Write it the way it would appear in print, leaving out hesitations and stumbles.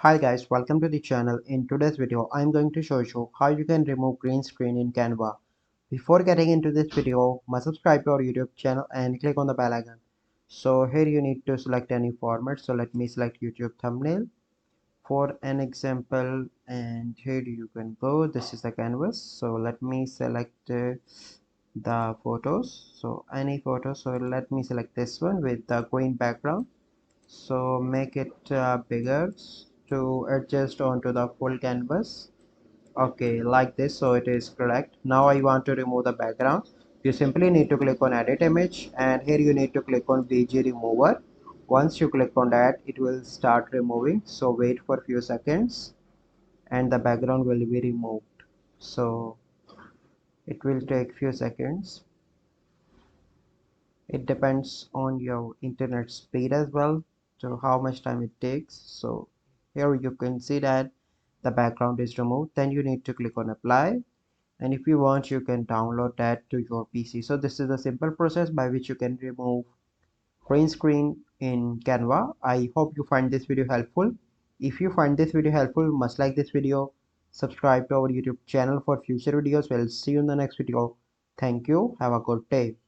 Hi guys, welcome to the channel. In today's video, I'm going to show you how you can remove green screen in Canva. Before getting into this video, must subscribe to our YouTube channel and click on the bell icon. So here you need to select any format. So let me select YouTube thumbnail for an example, and here you can go. This is the canvas. So let me select the photos. So any photo. So let me select this one with the green background. So make it bigger to adjust onto the full canvas. Okay, like this, so it is correct. Now I want to remove the background. You simply need to click on edit image, and here you need to click on VG remover. Once you click on that, it will start removing. So wait for a few seconds and the background will be removed. So it will take few seconds. It depends on your internet speed as well, so how much time it takes. So here you can see that the background is removed. Then you need to click on apply, and if you want you can download that to your PC. So this is a simple process by which you can remove green screen in Canva. I hope you find this video helpful. If you find this video helpful, you must like this video, subscribe to our YouTube channel for future videos. We'll see you in the next video. Thank you, have a good day.